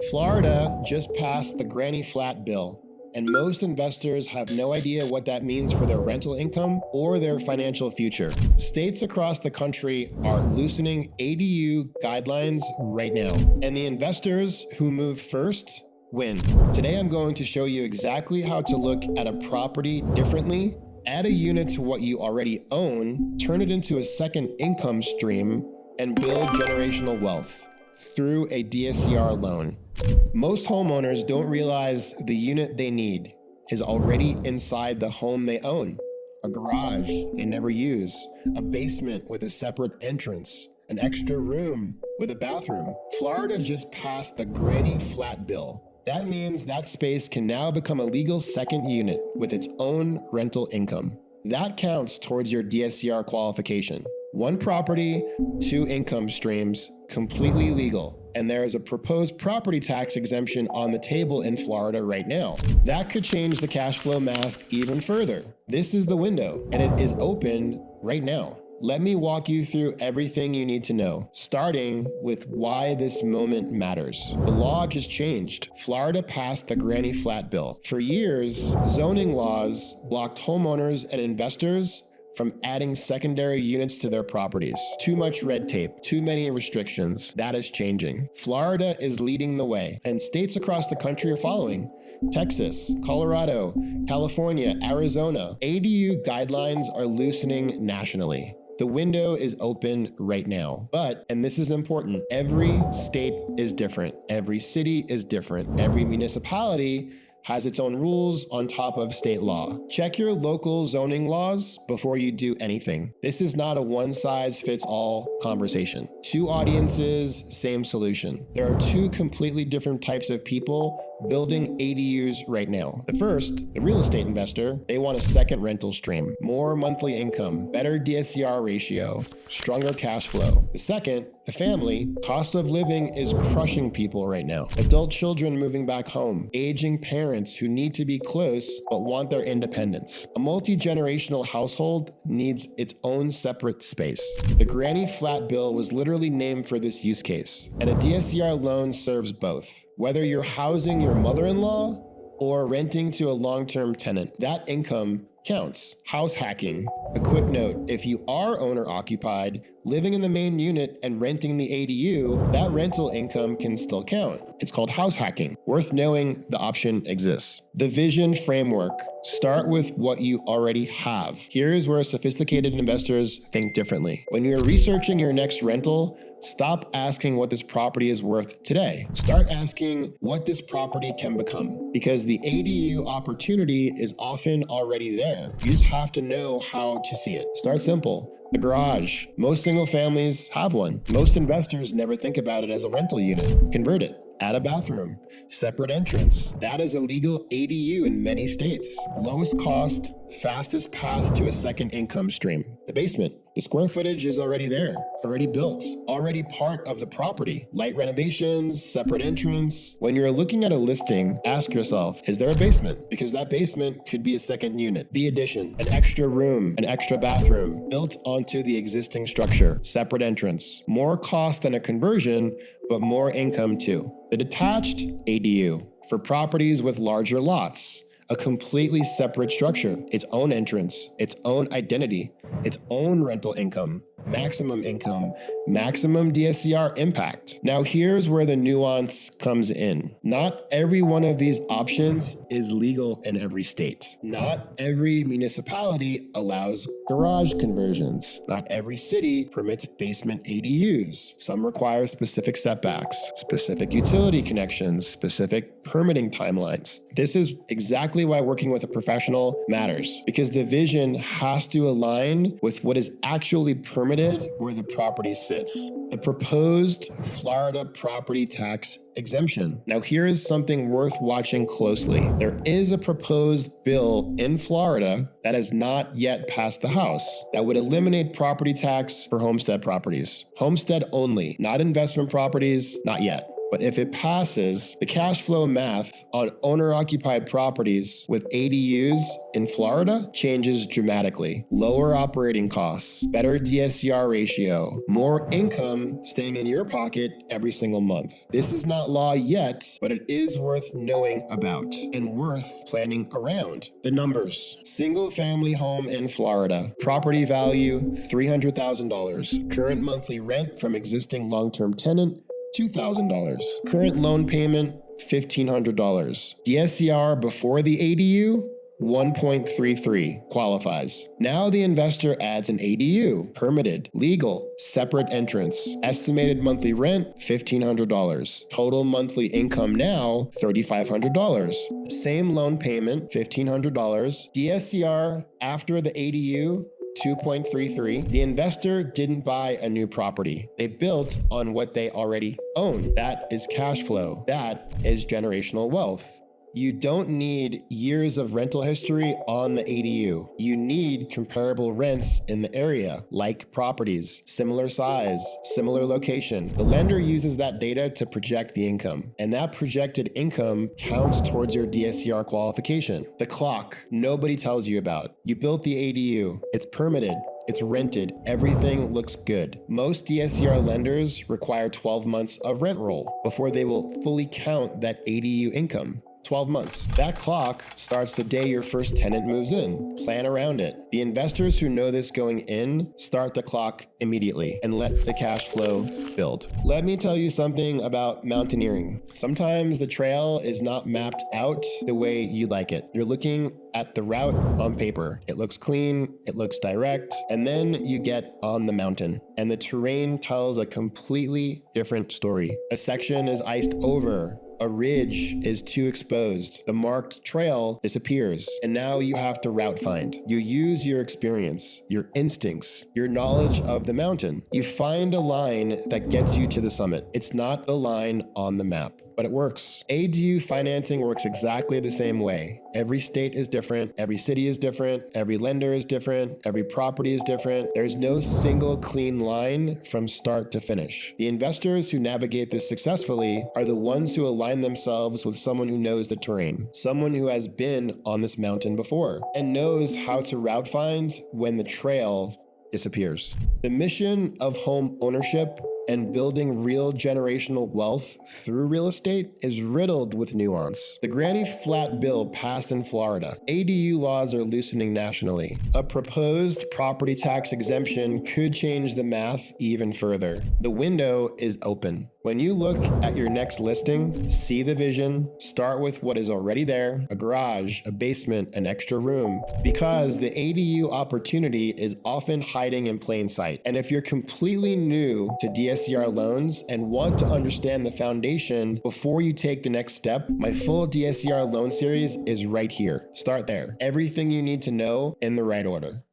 Florida just passed the granny flat bill, and most investors have no idea what that means for their rental income or their financial future. States across the country are loosening ADU guidelines right now, and the investors who move first win. Today, I'm going to show you exactly how to look at a property differently, add a unit to what you already own, turn it into a second income stream, and build generational wealth through a DSCR loan. Most homeowners don't realize the unit they need is already inside the home they own. A garage they never use, a basement with a separate entrance, an extra room with a bathroom. Florida just passed the granny flat bill. That means that space can now become a legal second unit with its own rental income. That counts towards your DSCR qualification. One property, two income streams, completely legal. And there is a proposed property tax exemption on the table in Florida right now. That could change the cash flow math even further. This is the window, and it is open right now. Let me walk you through everything you need to know, starting with why this moment matters. The law just changed. Florida passed the granny flat bill. For years, zoning laws blocked homeowners and investors from adding secondary units to their properties. Too much red tape, too many restrictions. That is changing. Florida is leading the way, and states across the country are following. Texas, Colorado, California, Arizona. ADU guidelines are loosening nationally. The window is open right now. But, and this is important, every state is different. Every city is different. Every municipality has its own rules on top of state law. Check your local zoning laws before you do anything. This is not a one-size-fits-all conversation. Two audiences, same solution. There are two completely different types of people building ADUs right now. The first, the real estate investor, they want a second rental stream, more monthly income, better DSCR ratio, stronger cash flow. The second, the family, cost of living is crushing people right now. Adult children moving back home, aging parents who need to be close but want their independence. A multi-generational household needs its own separate space. The granny flat bill was literally named for this use case, and a DSCR loan serves both. Whether you're housing your mother-in-law or renting to a long-term tenant, that income counts. House hacking. A quick note, if you are owner-occupied, living in the main unit and renting the ADU, that rental income can still count. It's called house hacking. Worth knowing the option exists. The vision framework. Start with what you already have. Here's where sophisticated investors think differently. When you're researching your next rental, stop asking what this property is worth today. Start asking what this property can become, because the ADU opportunity is often already there. You just have to know how to see it. Start simple. The garage. Most single families have one. Most investors never think about it as a rental unit. Convert it. Add a bathroom, separate entrance. That is a legal ADU in many states. Lowest cost, fastest path to a second income stream. The basement. The square footage is already there, already built, already part of the property. Light renovations, separate entrance. When you're looking at a listing, ask yourself, is there a basement? Because that basement could be a second unit. The addition, an extra room, an extra bathroom, built onto the existing structure. Separate entrance. More cost than a conversion, but more income too. The detached ADU, for properties with larger lots. A completely separate structure, its own entrance, its own identity, its own rental income, maximum DSCR impact. Now here's where the nuance comes in. Not every one of these options is legal in every state. Not every municipality allows garage conversions. Not every city permits basement ADUs. Some require specific setbacks, specific utility connections, specific permitting timelines. This is exactly why working with a professional matters, because the vision has to align with what is actually permitted where the property sits. The proposed Florida property tax exemption. Now here is something worth watching closely. There is a proposed bill in Florida that has not yet passed the House that would eliminate property tax for homestead properties. Homestead only, not investment properties, not yet. But if it passes, the cash flow math on owner-occupied properties with ADUs in Florida changes dramatically. Lower operating costs, better DSCR ratio, more income staying in your pocket every single month. This is not law yet, but it is worth knowing about and worth planning around. The numbers. Single-family home in Florida. Property value, $300,000. Current monthly rent from existing long-term tenant, $2,000. Current loan payment, $1,500. DSCR before the ADU, 1.33 qualifies. Now the investor adds an ADU, permitted, legal, separate entrance. Estimated monthly rent, $1,500. Total monthly income now, $3,500. Same loan payment, $1,500. DSCR after the ADU, 2.33. The investor didn't buy a new property. They built on what they already own. That is cash flow. That is generational wealth. You don't need years of rental history on the ADU. You need comparable rents in the area, like properties, similar size, similar location. The lender uses that data to project the income, and that projected income counts towards your DSCR qualification. The clock, nobody tells you about. You built the ADU, it's permitted, it's rented, everything looks good. Most DSCR lenders require 12 months of rent roll before they will fully count that ADU income. 12 months. That clock starts the day your first tenant moves in. Plan around it. The investors who know this going in start the clock immediately and let the cash flow build. Let me tell you something about mountaineering. Sometimes the trail is not mapped out the way you like it. You're looking at the route on paper. It looks clean, it looks direct, and then you get on the mountain and the terrain tells a completely different story. A section is iced over. A ridge is too exposed. The marked trail disappears, and now you have to route find. You use your experience, your instincts, your knowledge of the mountain. You find a line that gets you to the summit. It's not the line on the map, but it works. ADU financing works exactly the same way. Every state is different, every city is different, every lender is different, every property is different. There's no single clean line from start to finish. The investors who navigate this successfully are the ones who align themselves with someone who knows the terrain, someone who has been on this mountain before and knows how to route find when the trail disappears. The mission of home ownership and building real generational wealth through real estate is riddled with nuance. The Granny Flat bill passed in Florida. ADU laws are loosening nationally. A proposed property tax exemption could change the math even further. The window is open. When you look at your next listing, see the vision, start with what is already there, a garage, a basement, an extra room, because the ADU opportunity is often hiding in plain sight. And if you're completely new to DSCR loans and want to understand the foundation before you take the next step, my full DSCR loan series is right here. Start there. Everything you need to know in the right order.